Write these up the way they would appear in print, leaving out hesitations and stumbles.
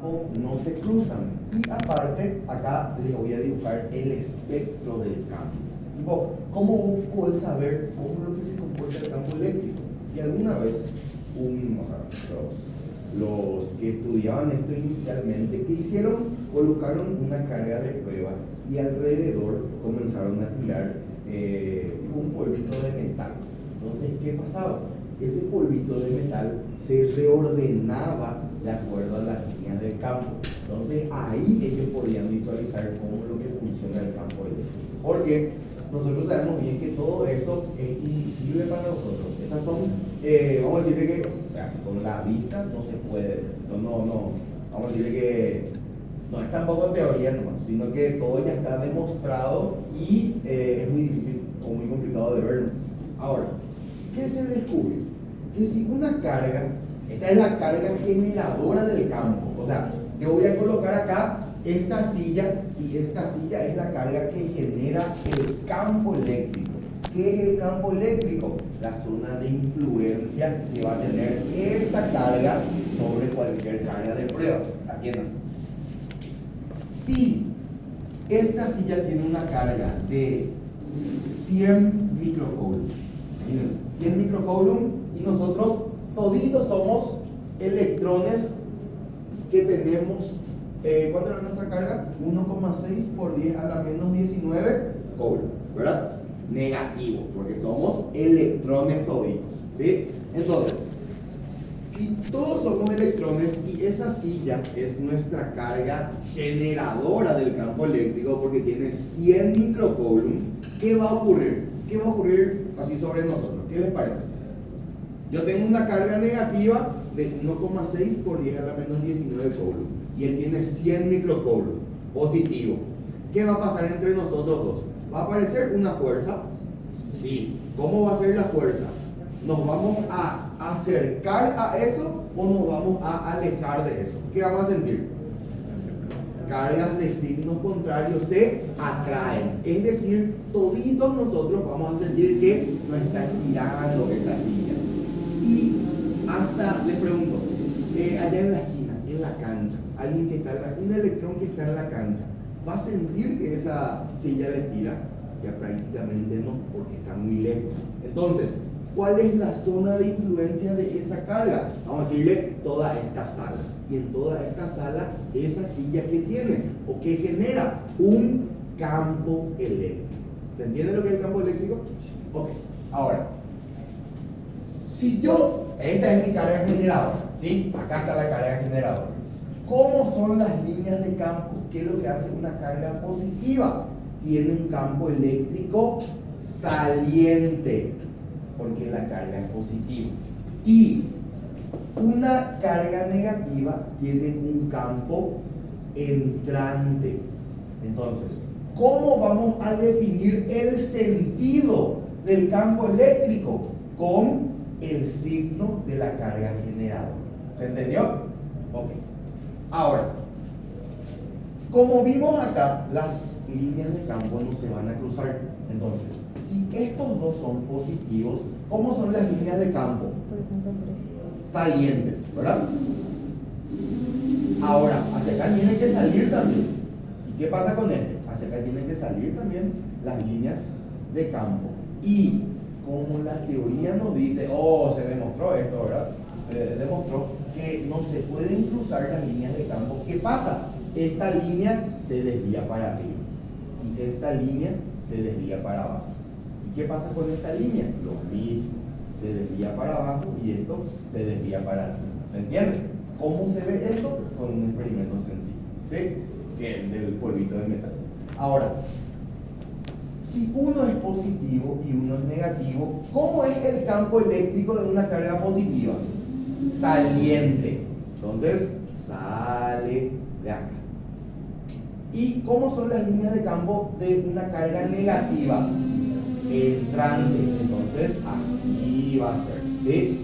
campo no se cruzan. Y aparte, acá les voy a dibujar el espectro del campo. Tipo, ¿cómo vos podés saber cómo es lo que se comporta el campo eléctrico? Y alguna vez, los que estudiaban esto inicialmente, ¿qué hicieron? Colocaron una carga de prueba y alrededor comenzaron a tirar un polvito de metal. Entonces, ¿qué pasaba? Ese polvito de metal se reordenaba de acuerdo a las líneas del campo. Entonces, ahí ellos podían visualizar cómo es lo que funciona el campo eléctrico. Porque nosotros sabemos bien que todo esto es invisible para nosotros. Estas son, vamos a decirle que así con la vista no se puede. No. Vamos a decirle que no es tampoco teoría nomás, sino que todo ya está demostrado y es muy difícil o muy complicado de ver. Ahora, ¿qué se descubrió? Que si una carga, esta es la carga generadora del campo, o sea, yo voy a colocar acá esta silla y esta silla es la carga que genera el campo eléctrico. ¿Qué es el campo eléctrico? La zona de influencia que va a tener esta carga sobre cualquier carga de prueba. Atiendan. Si esta silla tiene una carga de 100 microcoulomb, 100 microcoulomb, y nosotros toditos somos electrones que tenemos, ¿cuánto era nuestra carga? 1,6 por 10 a la menos 19 coulomb, ¿verdad? Negativo, porque somos electrones toditos, ¿sí? Entonces, si todos somos electrones y esa silla es nuestra carga generadora del campo eléctrico porque tiene 100 microcoulomb, ¿qué va a ocurrir? ¿Qué va a ocurrir así sobre nosotros? ¿Qué les parece? Yo tengo una carga negativa de 1,6 por 10 a la menos 19 coulomb y él tiene 100 microcoulomb positivo. ¿Qué va a pasar entre nosotros dos? ¿Va a aparecer una fuerza? Sí. ¿Cómo va a ser la fuerza? ¿Nos vamos a acercar a eso o nos vamos a alejar de eso? ¿Qué vamos a sentir? Cargas de signos contrarios se atraen. Es decir, toditos nosotros vamos a sentir que nos está girando esa silla. Y hasta, les pregunto, allá en la esquina, en la cancha, alguien que está un electrón que está en la cancha, ¿va a sentir que esa silla le tira? Ya prácticamente no, porque está muy lejos. Entonces, ¿cuál es la zona de influencia de esa carga? Vamos a decirle toda esta sala. Y en toda esta sala, esa silla que tiene o que genera un campo eléctrico. ¿Se entiende lo que es el campo eléctrico? Ok, ahora, si esta es mi carga generadora, ¿sí? Acá está la carga generadora. ¿Cómo son las líneas de campo? ¿Qué es lo que hace una carga positiva? Tiene un campo eléctrico saliente, porque la carga es positiva. Y una carga negativa tiene un campo entrante. Entonces, ¿cómo vamos a definir el sentido del campo eléctrico? Con el signo de la carga generadora. ¿Se entendió? Ok. Ahora, como vimos acá, las líneas de campo no se van a cruzar. Entonces, si estos dos son positivos, ¿cómo son las líneas de campo? Salientes, ¿verdad? Ahora, hacia acá tiene que salir también. ¿Y qué pasa con este? Hacia acá tienen que salir también las líneas de campo. Y como la teoría nos dice, se demostró esto, ¿verdad? Se demostró que no se pueden cruzar las líneas de campo. ¿Qué pasa? Esta línea se desvía para arriba y esta línea se desvía para abajo. ¿Y qué pasa con esta línea? Lo mismo, se desvía para abajo y esto se desvía para arriba. ¿Se entiende? ¿Cómo se ve esto? Con un experimento sencillo, ¿sí? Que es el del polvito de metal. Ahora, si uno es positivo y uno es negativo, ¿cómo es el campo eléctrico de una carga positiva? Saliente. Entonces, sale de acá. ¿Y cómo son las líneas de campo de una carga negativa? Entrante. Entonces, así va a ser, ¿sí?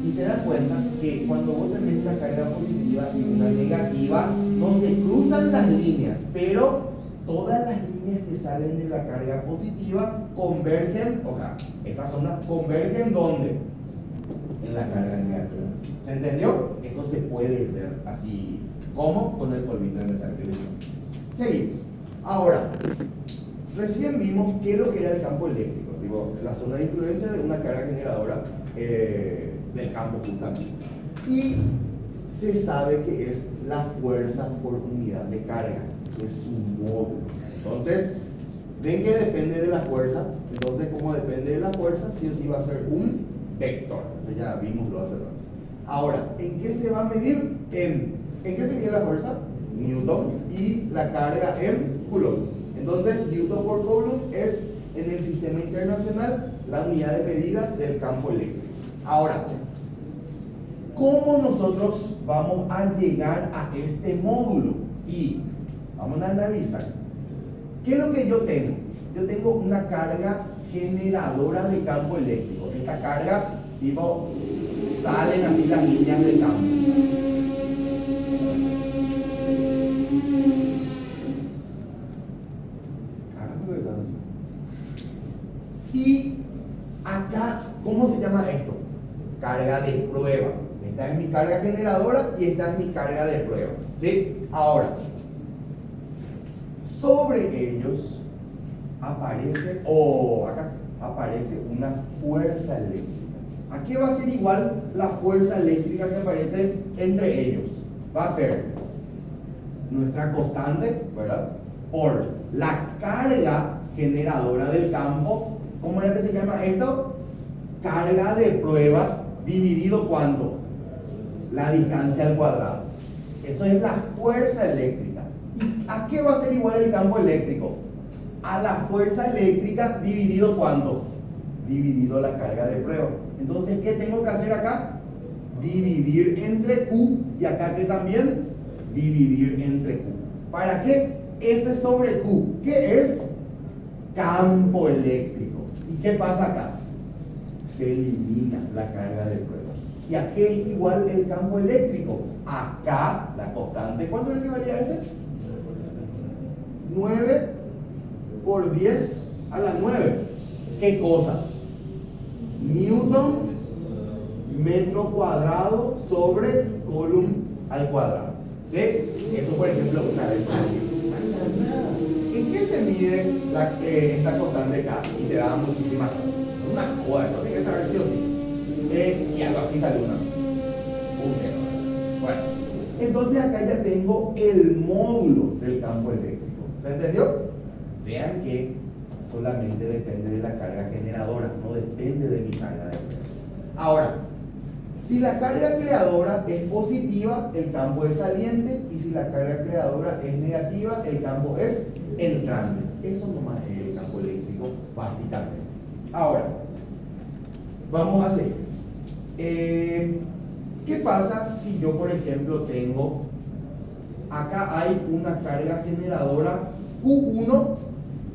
Y se da cuenta que cuando vos tenés una carga positiva y una negativa, no se cruzan las líneas, pero todas las líneas que salen de la carga positiva convergen, o sea, esta zona convergen ¿dónde? En la carga negativa. ¿Se entendió? Esto se puede ver así ¿Cómo? Con el polvito de metal que le dimos. Seguimos. Ahora, recién vimos qué es lo que era el campo eléctrico, digo, la zona de influencia de una carga generadora del campo justamente. Y se sabe que es la fuerza por unidad de carga, es su módulo. Entonces, ven que depende de la fuerza. Entonces, como depende de la fuerza, sí o sí va a ser un vector. Eso ya vimos lo hace rato. Ahora, ¿en qué se va a medir? ¿En qué se mide la fuerza? Newton, y la carga en Coulomb. Entonces, Newton por Coulomb es en el sistema internacional la unidad de medida del campo eléctrico. Ahora, ¿cómo nosotros vamos a llegar a este módulo? Y vamos a analizar. ¿Qué es lo que yo tengo? Yo tengo una carga generadora de campo eléctrico. Esta carga, tipo, salen así las líneas del campo. Y acá, ¿cómo se llama esto? Carga de prueba. Esta es mi carga generadora y esta es mi carga de prueba. ¿Sí? Ahora, sobre ellos aparece, acá aparece una fuerza eléctrica. ¿A qué va a ser igual la fuerza eléctrica que aparece entre ellos? Va a ser nuestra constante, ¿verdad? Por la carga generadora del campo. ¿Cómo era que se llama esto? Carga de prueba dividido ¿cuánto? La distancia al cuadrado. Eso es la fuerza eléctrica. ¿Y a qué va a ser igual el campo eléctrico? A la fuerza eléctrica dividido ¿cuánto? Dividido la carga de prueba. Entonces, ¿qué tengo que hacer acá? Dividir entre Q, y acá que también dividir entre Q. ¿Para qué? F sobre Q, que es campo eléctrico. ¿Y qué pasa acá? Se elimina la carga de prueba. ¿Y a qué es igual el campo eléctrico? Acá, la constante, ¿cuánto es el que valía este? 9 por 10 a la 9. ¿Qué cosa? Newton metro cuadrado sobre Coulomb al cuadrado. ¿Sí? Eso, por ejemplo, una vez salió. ¿En qué se mide esta constante acá? Y te da muchísimas cosas. Una joda, no tienes que saber sí o sí. Y algo así sale una vez. Bueno, entonces acá ya tengo el módulo del campo eléctrico. ¿Se entendió? Vean que solamente depende de la carga generadora, no depende de mi carga de prueba. Ahora, si la carga creadora es positiva, el campo es saliente, y si la carga creadora es negativa, el campo es entrante. Eso nomás es el campo eléctrico, básicamente. Ahora, vamos a hacer. ¿Qué pasa si yo, por ejemplo, tengo, acá hay una carga generadora Q1,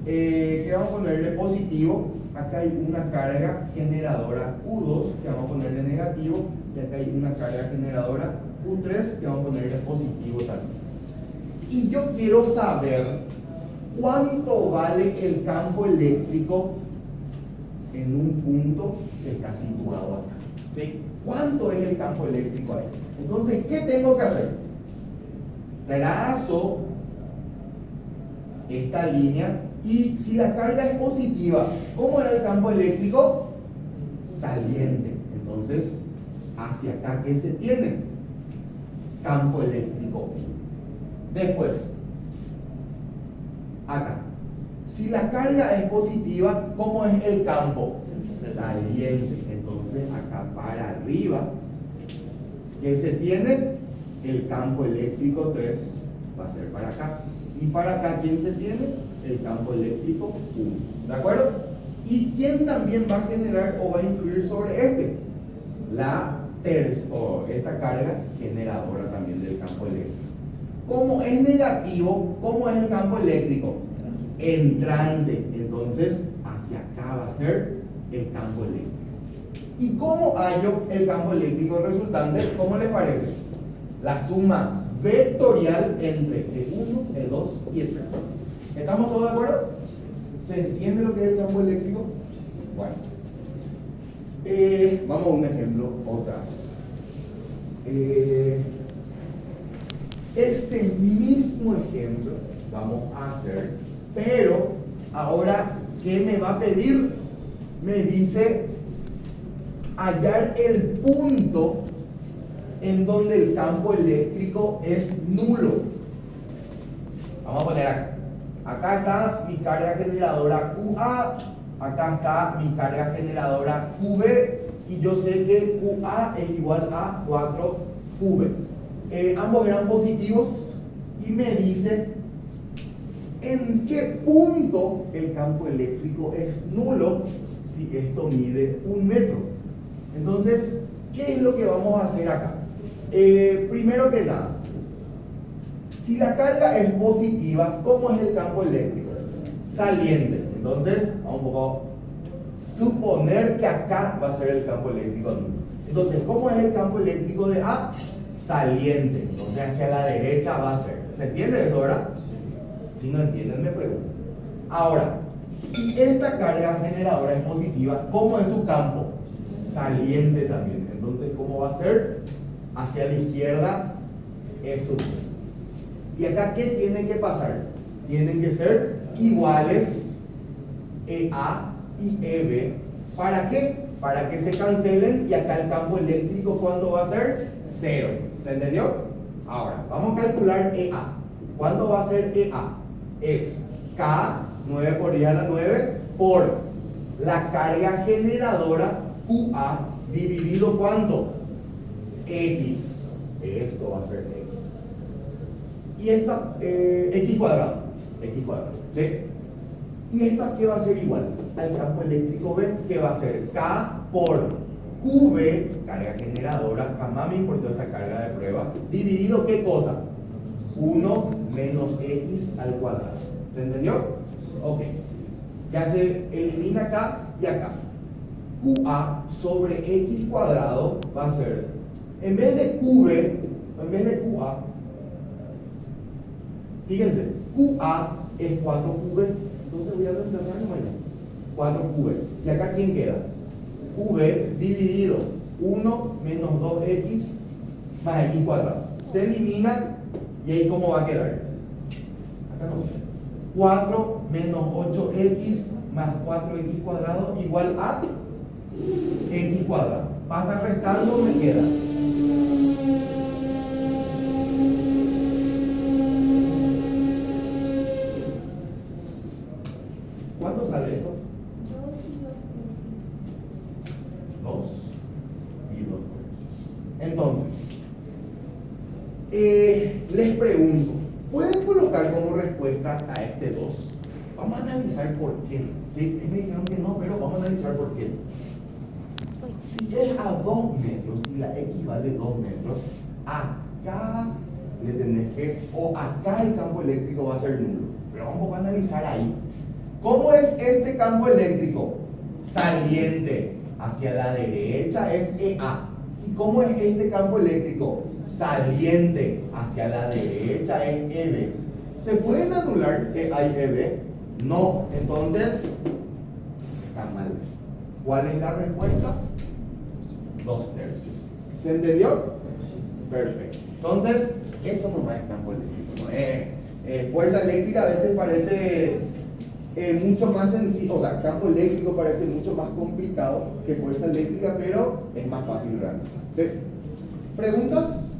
que vamos a ponerle positivo, acá hay una carga generadora Q2, que vamos a ponerle negativo, y acá hay una carga generadora Q3, que vamos a ponerle positivo también. Y yo quiero saber cuánto vale el campo eléctrico en un punto que está situado acá. ¿Sí? ¿Cuánto es el campo eléctrico ahí? Entonces, ¿qué tengo que hacer? Trazo esta línea, y si la carga es positiva, ¿cómo era el campo eléctrico? Saliente. Entonces, hacia acá, ¿qué se tiene? Campo eléctrico. Después, acá. Si la carga es positiva, ¿cómo es el campo? Saliente. Entonces, acá para arriba, ¿qué se tiene? El campo eléctrico 3 va a ser para acá. Y para acá, ¿quién se tiene? El campo eléctrico 1. ¿De acuerdo? ¿Y quién también va a generar o va a influir sobre este? Esta carga generadora también del campo eléctrico. Como es negativo, ¿cómo es el campo eléctrico? Entrante. Entonces, hacia acá va a ser el campo eléctrico. ¿Y cómo hallo el campo eléctrico resultante? ¿Cómo les parece? La suma vectorial entre E1, E2 y E3. ¿Estamos todos de acuerdo? ¿Se entiende lo que es el campo eléctrico? Bueno, vamos a un ejemplo otra vez. este mismo ejemplo vamos a hacer, pero ahora, ¿qué me va a pedir? Me dice hallar el punto en donde el campo eléctrico es nulo. Vamos a poner acá. Acá está mi carga generadora QA, acá está mi carga generadora QB, y yo sé que QA es igual a 4QB. Ambos eran positivos y me dice en qué punto el campo eléctrico es nulo si esto mide 1 metro. Entonces, ¿qué es lo que vamos a hacer acá? Primero que nada, si la carga es positiva, ¿cómo es el campo eléctrico? Saliente. Entonces, vamos un poco suponer que acá va a ser el campo eléctrico nulo. Entonces, ¿cómo es el campo eléctrico de A? Saliente. Entonces, hacia la derecha va a ser. ¿Se entiende eso, verdad? Si no entienden, me preguntan. Ahora, si esta carga generadora es positiva, ¿cómo es su campo? Saliente también. Entonces, ¿cómo va a ser? Hacia la izquierda es su. ¿Y acá qué tiene que pasar? Tienen que ser iguales EA y EB. ¿Para qué? Para que se cancelen, y acá el campo eléctrico, ¿cuánto va a ser? 0. ¿Se entendió? Ahora, vamos a calcular EA. ¿Cuánto va a ser EA? Es K, 9 por 10 a la 9, por la carga generadora QA dividido ¿cuánto? X. Esto va a ser X. Y esta, X cuadrado. X cuadrado. ¿Sí? Y esta, ¿qué va a ser igual? Al campo eléctrico B, que va a ser K por QB, carga generadora, jamás me importó esta carga de prueba, dividido ¿qué cosa? 1 menos X al cuadrado. ¿Se entendió? Ok. Ya se elimina acá y acá. QA sobre X cuadrado va a ser, en vez de QB, en vez de QA, fíjense, QA es 4QB, entonces voy a reemplazar nomás 4QB. ¿Y acá quién queda? QB dividido 1 menos 2X más X cuadrado. Se elimina, y ahí ¿cómo va a quedar? Acá no. 4 menos 8X más 4X cuadrado igual a X cuadrado. Pasa restando, me queda. ¿Cuánto sale esto? 2 y 2 tercios. Entonces, les pregunto, ¿pueden colocar como respuesta a este 2? Vamos a analizar por qué. ¿Sí? Me dijeron que no, pero vamos a analizar por qué. Si es a 2 metros, si la X vale 2 metros, acá le tenés que, o acá el campo eléctrico va a ser nulo. Pero vamos a analizar ahí. ¿Cómo es este campo eléctrico? Saliente. Hacia la derecha es EA. ¿Y cómo es este campo eléctrico? Saliente. Hacia la derecha es EB. ¿Se pueden anular EA y EB? No. Entonces, está mal. ¿Cuál es la respuesta? 2 tercios. ¿Se entendió? Perfecto. Entonces, eso no es campo eléctrico. Fuerza eléctrica a veces parece mucho más sencillo, o sea, campo eléctrico parece mucho más complicado que fuerza eléctrica, pero es más fácil realmente. ¿Sí? ¿Preguntas?